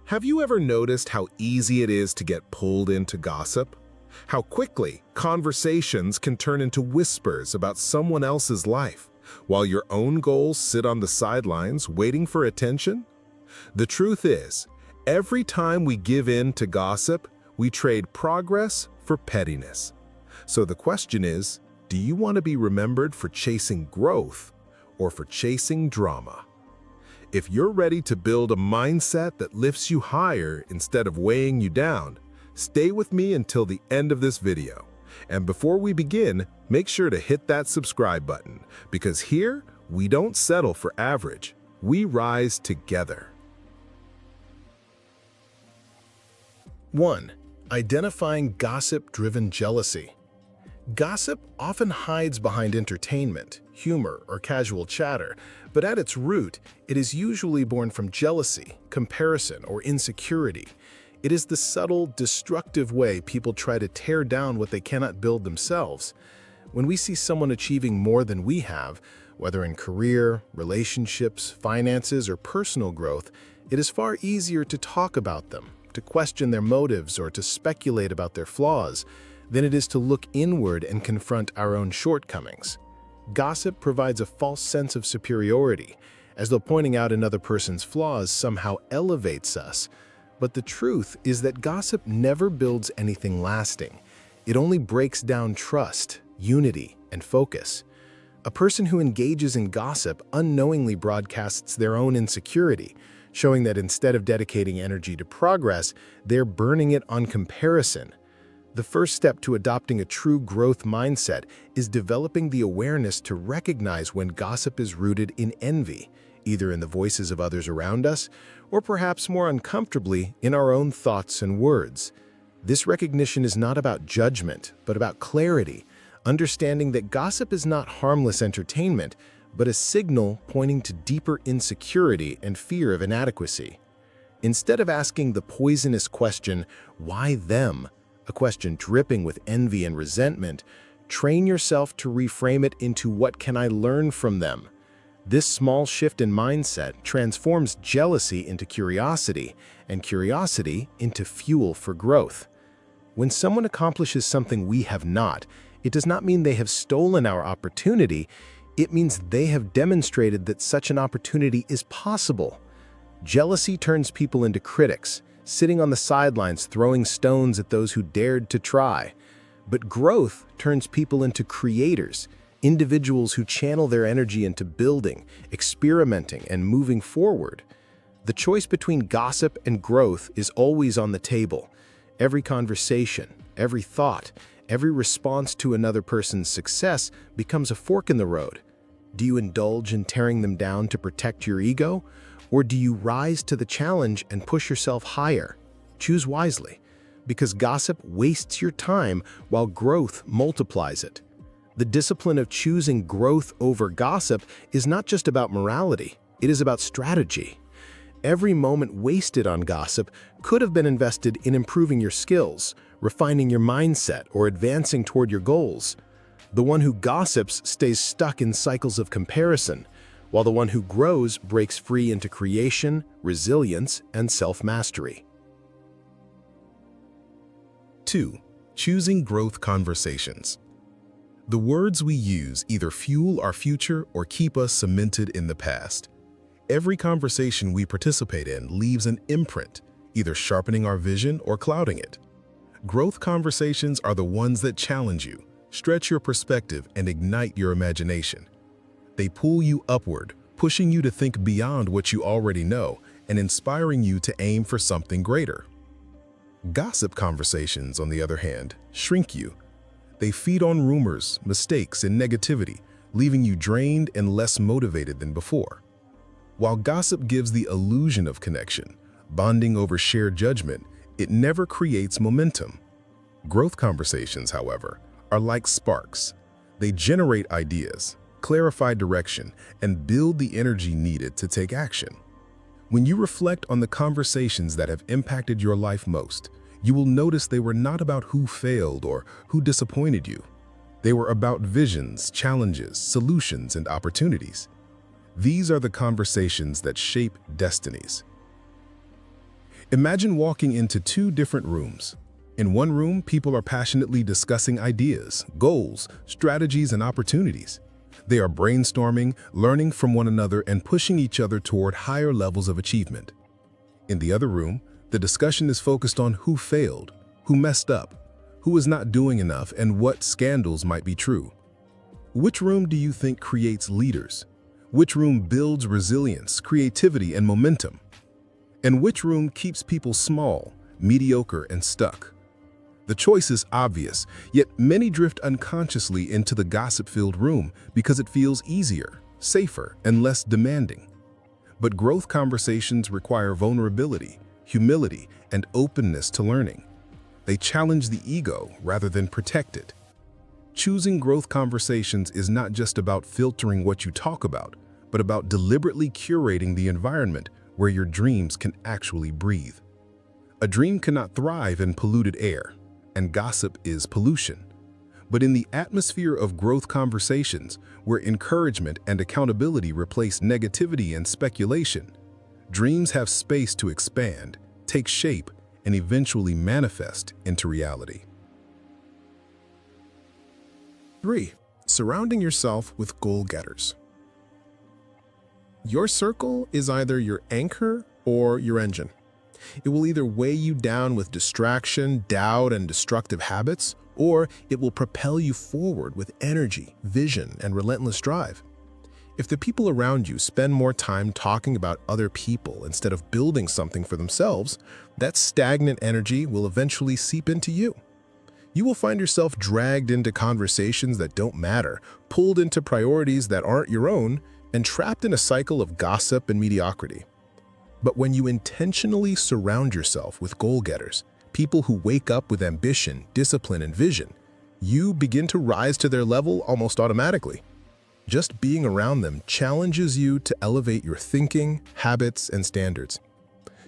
Have you ever noticed how easy it is to get pulled into gossip? How quickly conversations can turn into whispers about someone else's life, while your own goals sit on the sidelines waiting for attention? The truth is, every time we give in to gossip, we trade progress for pettiness. So the question is, do you want to be remembered for chasing growth or for chasing drama? If you're ready to build a mindset that lifts you higher instead of weighing you down, stay with me until the end of this video. And before we begin, make sure to hit that subscribe button, because here we don't settle for average, we rise together. 1. Identifying gossip-driven jealousy. Gossip often hides behind entertainment, humor, or casual chatter, but at its root, it is usually born from jealousy, comparison, or insecurity. It is the subtle, destructive way people try to tear down what they cannot build themselves. When we see someone achieving more than we have, whether in career, relationships, finances, or personal growth, it is far easier to talk about them, to question their motives, or to speculate about their flaws, than it is to look inward and confront our own shortcomings. Gossip provides a false sense of superiority, as though pointing out another person's flaws somehow elevates us. But the truth is that gossip never builds anything lasting. It only breaks down trust, unity, and focus. A person who engages in gossip unknowingly broadcasts their own insecurity, showing that instead of dedicating energy to progress, they're burning it on comparison. The first step to adopting a true growth mindset is developing the awareness to recognize when gossip is rooted in envy, either in the voices of others around us, or perhaps more uncomfortably, in our own thoughts and words. This recognition is not about judgment, but about clarity, understanding that gossip is not harmless entertainment, but a signal pointing to deeper insecurity and fear of inadequacy. Instead of asking the poisonous question, "Why them?" a question dripping with envy and resentment, train yourself to reframe it into "What can I learn from them?" This small shift in mindset transforms jealousy into curiosity, and curiosity into fuel for growth. When someone accomplishes something we have not, it does not mean they have stolen our opportunity. It means they have demonstrated that such an opportunity is possible. Jealousy turns people into critics, sitting on the sidelines throwing stones at those who dared to try. But growth turns people into creators, individuals who channel their energy into building, experimenting, and moving forward. The choice between gossip and growth is always on the table. Every conversation, every thought, every response to another person's success becomes a fork in the road. Do you indulge in tearing them down to protect your ego? Or do you rise to the challenge and push yourself higher? Choose wisely, because gossip wastes your time while growth multiplies it. The discipline of choosing growth over gossip is not just about morality, it is about strategy. Every moment wasted on gossip could have been invested in improving your skills, refining your mindset, or advancing toward your goals. The one who gossips stays stuck in cycles of comparison, while the one who grows breaks free into creation, resilience, and self-mastery. 2. Choosing growth conversations. The words we use either fuel our future or keep us cemented in the past. Every conversation we participate in leaves an imprint, either sharpening our vision or clouding it. Growth conversations are the ones that challenge you, stretch your perspective, and ignite your imagination. They pull you upward, pushing you to think beyond what you already know and inspiring you to aim for something greater. Gossip conversations, on the other hand, shrink you. They feed on rumors, mistakes, and negativity, leaving you drained and less motivated than before. While gossip gives the illusion of connection, bonding over shared judgment, it never creates momentum. Growth conversations, however, are like sparks. They generate ideas, clarify direction, and build the energy needed to take action. When you reflect on the conversations that have impacted your life most, you will notice they were not about who failed or who disappointed you. They were about visions, challenges, solutions, and opportunities. These are the conversations that shape destinies. Imagine walking into two different rooms. In one room, people are passionately discussing ideas, goals, strategies, and opportunities. They are brainstorming, learning from one another, and pushing each other toward higher levels of achievement. In the other room, the discussion is focused on who failed, who messed up, who is not doing enough, and what scandals might be true. Which room do you think creates leaders? Which room builds resilience, creativity, and momentum? And which room keeps people small, mediocre, and stuck? The choice is obvious, yet many drift unconsciously into the gossip-filled room because it feels easier, safer, and less demanding. But growth conversations require vulnerability, humility, and openness to learning. They challenge the ego rather than protect it. Choosing growth conversations is not just about filtering what you talk about, but about deliberately curating the environment where your dreams can actually breathe. A dream cannot thrive in polluted air, and gossip is pollution. But in the atmosphere of growth conversations, where encouragement and accountability replace negativity and speculation, dreams have space to expand, take shape, and eventually manifest into reality. 3. Surrounding yourself with goal-getters. Your circle is either your anchor or your engine. It will either weigh you down with distraction, doubt, and destructive habits, or it will propel you forward with energy, vision, and relentless drive. If the people around you spend more time talking about other people instead of building something for themselves, that stagnant energy will eventually seep into you. You will find yourself dragged into conversations that don't matter, pulled into priorities that aren't your own, and trapped in a cycle of gossip and mediocrity. But when you intentionally surround yourself with goal-getters, people who wake up with ambition, discipline, and vision, you begin to rise to their level almost automatically. Just being around them challenges you to elevate your thinking, habits, and standards.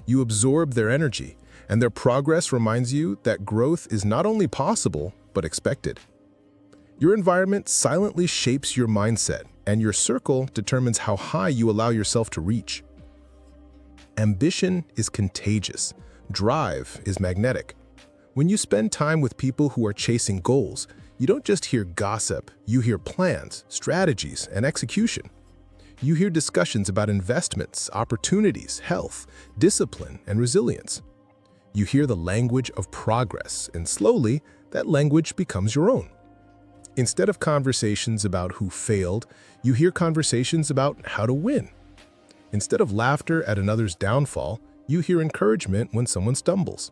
You absorb their energy, and their progress reminds you that growth is not only possible, but expected. Your environment silently shapes your mindset, and your circle determines how high you allow yourself to reach. Ambition is contagious. Drive is magnetic. When you spend time with people who are chasing goals, you don't just hear gossip, you hear plans, strategies, and execution. You hear discussions about investments, opportunities, health, discipline, and resilience. You hear the language of progress, and slowly, that language becomes your own. Instead of conversations about who failed, you hear conversations about how to win. Instead of laughter at another's downfall, you hear encouragement when someone stumbles.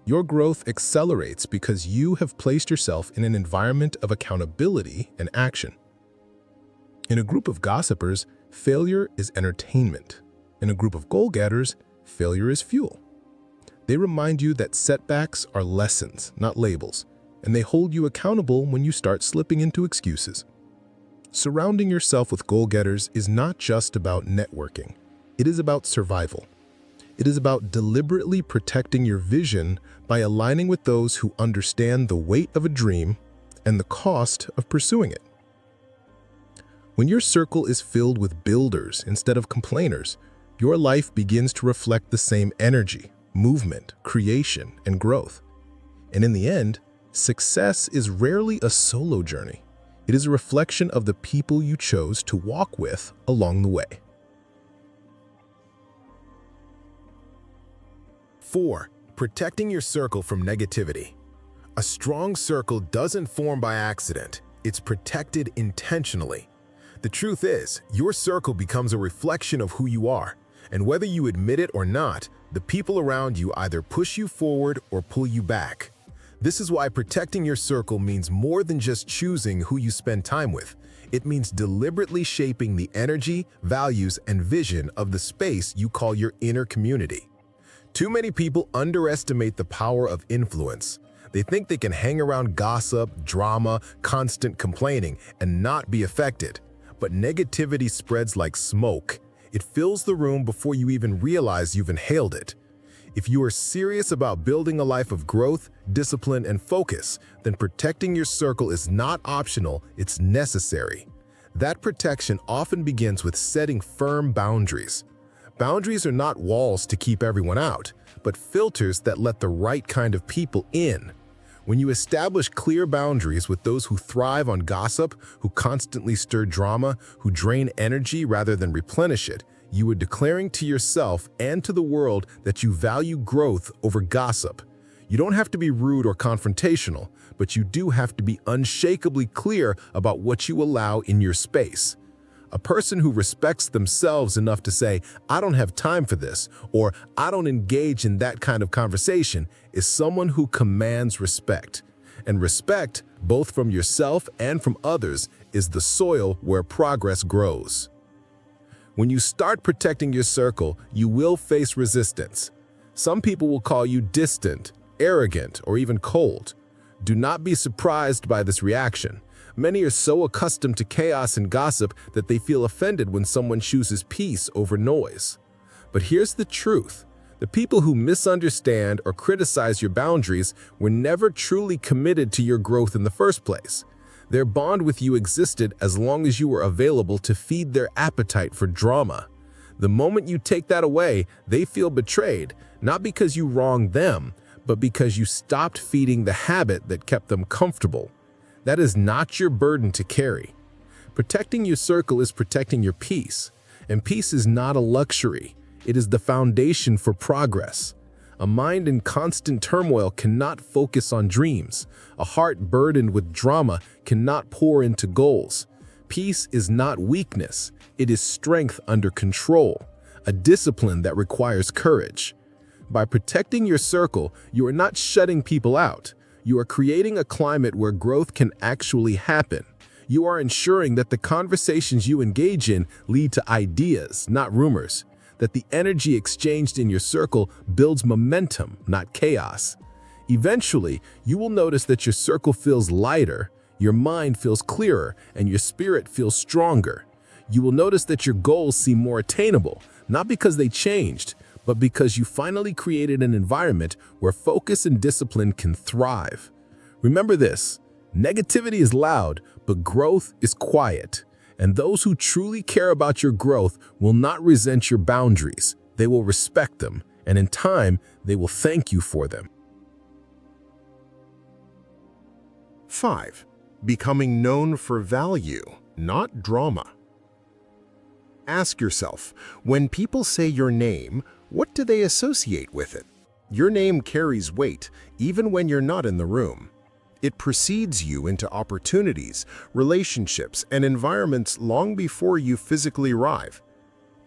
Your growth accelerates because you have placed yourself in an environment of accountability and action. In a group of gossipers, failure is entertainment. In a group of goal-getters, failure is fuel. They remind you that setbacks are lessons, not labels, and they hold you accountable when you start slipping into excuses. Surrounding yourself with goal-getters is not just about networking. It is about survival. It is about deliberately protecting your vision by aligning with those who understand the weight of a dream and the cost of pursuing it. When your circle is filled with builders instead of complainers, your life begins to reflect the same energy, movement, creation, and growth. And in the end, success is rarely a solo journey. It is a reflection of the people you chose to walk with along the way. 4. Protecting your circle from negativity. A strong circle doesn't form by accident. It's protected intentionally. The truth is, your circle becomes a reflection of who you are, and whether you admit it or not, the people around you either push you forward or pull you back. This is why protecting your circle means more than just choosing who you spend time with. It means deliberately shaping the energy, values, and vision of the space you call your inner community. Too many people underestimate the power of influence. They think they can hang around gossip, drama, constant complaining, and not be affected. But negativity spreads like smoke. It fills the room before you even realize you've inhaled it. If you are serious about building a life of growth, discipline, and focus, then protecting your circle is not optional, it's necessary. That protection often begins with setting firm boundaries. Boundaries are not walls to keep everyone out, but filters that let the right kind of people in. When you establish clear boundaries with those who thrive on gossip, who constantly stir drama, who drain energy rather than replenish it, you are declaring to yourself and to the world that you value growth over gossip. You don't have to be rude or confrontational, but you do have to be unshakably clear about what you allow in your space. A person who respects themselves enough to say, "I don't have time for this," or "I don't engage in that kind of conversation," is someone who commands respect. And respect, both from yourself and from others, is the soil where progress grows. When you start protecting your circle, you will face resistance. Some people will call you distant, arrogant, or even cold. Do not be surprised by this reaction. Many are so accustomed to chaos and gossip that they feel offended when someone chooses peace over noise. But here's the truth. The people who misunderstand or criticize your boundaries were never truly committed to your growth in the first place. Their bond with you existed as long as you were available to feed their appetite for drama. The moment you take that away, they feel betrayed, not because you wronged them, but because you stopped feeding the habit that kept them comfortable. That is not your burden to carry. Protecting your circle is protecting your peace, and peace is not a luxury. It is the foundation for progress. A mind in constant turmoil cannot focus on dreams. A heart burdened with drama cannot pour into goals. Peace is not weakness. It is strength under control, a discipline that requires courage. By protecting your circle, you are not shutting people out. You are creating a climate where growth can actually happen. You are ensuring that the conversations you engage in lead to ideas, not rumors. That the energy exchanged in your circle builds momentum, not chaos. Eventually, you will notice that your circle feels lighter, your mind feels clearer, and your spirit feels stronger. You will notice that your goals seem more attainable, not because they changed, but because you finally created an environment where focus and discipline can thrive. Remember this, negativity is loud, but growth is quiet. And those who truly care about your growth will not resent your boundaries. They will respect them, and in time, they will thank you for them. 5. Becoming known for value, not drama. Ask yourself, when people say your name, what do they associate with it? Your name carries weight, even when you're not in the room. It precedes you into opportunities, relationships, and environments long before you physically arrive.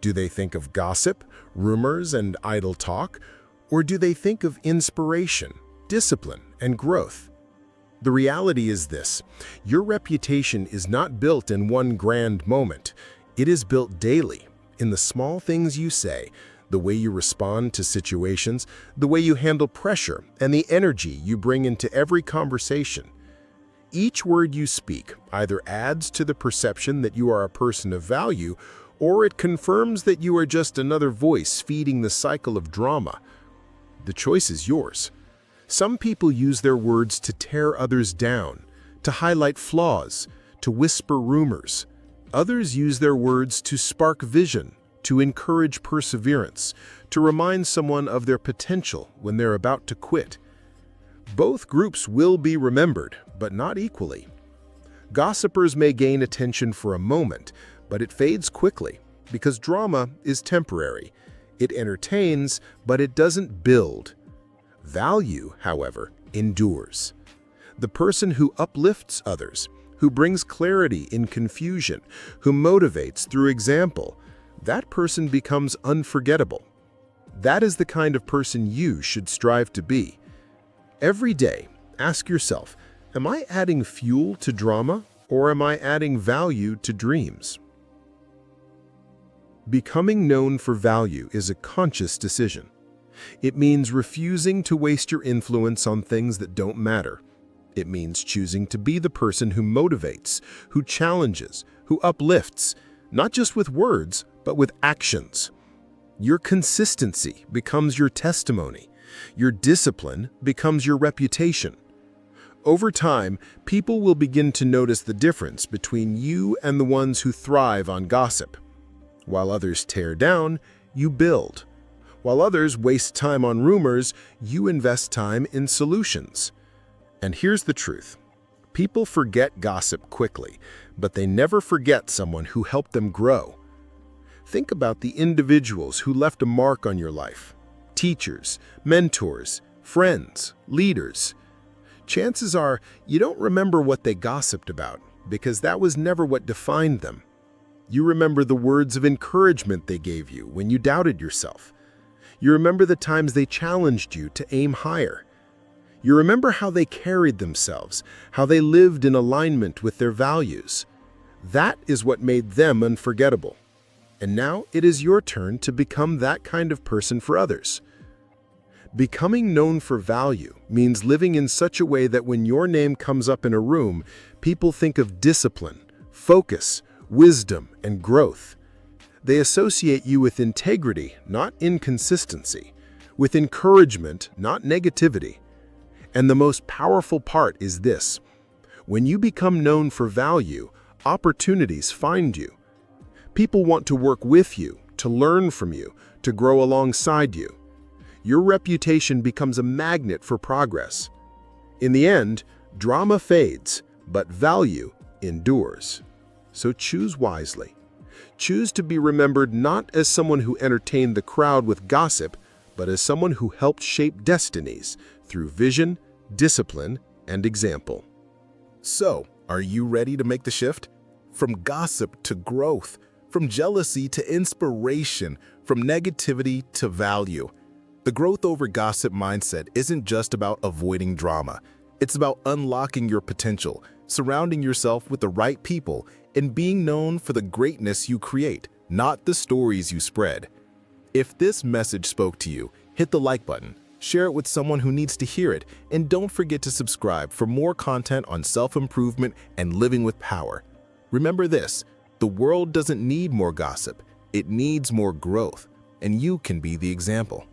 Do they think of gossip, rumors, and idle talk? Or do they think of inspiration, discipline, and growth? The reality is this: your reputation is not built in one grand moment. It is built daily, in the small things you say, the way you respond to situations, the way you handle pressure, and the energy you bring into every conversation. Each word you speak either adds to the perception that you are a person of value, or it confirms that you are just another voice feeding the cycle of drama. The choice is yours. Some people use their words to tear others down, to highlight flaws, to whisper rumors. Others use their words to spark vision, to encourage perseverance, to remind someone of their potential when they're about to quit. Both groups will be remembered, but not equally. Gossipers may gain attention for a moment, but it fades quickly, because drama is temporary. It entertains, but it doesn't build. Value, however, endures. The person who uplifts others, who brings clarity in confusion, who motivates through example, that person becomes unforgettable. That is the kind of person you should strive to be. Every day, ask yourself, am I adding fuel to drama, or am I adding value to dreams? Becoming known for value is a conscious decision. It means refusing to waste your influence on things that don't matter. It means choosing to be the person who motivates, who challenges, who uplifts, not just with words, but with actions. Your consistency becomes your testimony. Your discipline becomes your reputation. Over time, people will begin to notice the difference between you and the ones who thrive on gossip. While others tear down, you build. While others waste time on rumors, you invest time in solutions. And here's the truth. People forget gossip quickly, but they never forget someone who helped them grow. Think about the individuals who left a mark on your life. Teachers, mentors, friends, leaders. Chances are you don't remember what they gossiped about, because that was never what defined them. You remember the words of encouragement they gave you when you doubted yourself. You remember the times they challenged you to aim higher. You remember how they carried themselves, how they lived in alignment with their values. That is what made them unforgettable. And now it is your turn to become that kind of person for others. Becoming known for value means living in such a way that when your name comes up in a room, people think of discipline, focus, wisdom, and growth. They associate you with integrity, not inconsistency, with encouragement, not negativity. And the most powerful part is this: when you become known for value, opportunities find you. People want to work with you, to learn from you, to grow alongside you. Your reputation becomes a magnet for progress. In the end, drama fades, but value endures. So choose wisely. Choose to be remembered not as someone who entertained the crowd with gossip, but as someone who helped shape destinies through vision, discipline, and example. So, are you ready to make the shift? From gossip to growth, from jealousy to inspiration, from negativity to value. The growth over gossip mindset isn't just about avoiding drama. It's about unlocking your potential, surrounding yourself with the right people, and being known for the greatness you create, not the stories you spread. If this message spoke to you, hit the like button, share it with someone who needs to hear it, and don't forget to subscribe for more content on self-improvement and living with power. Remember this: the world doesn't need more gossip, it needs more growth, and you can be the example.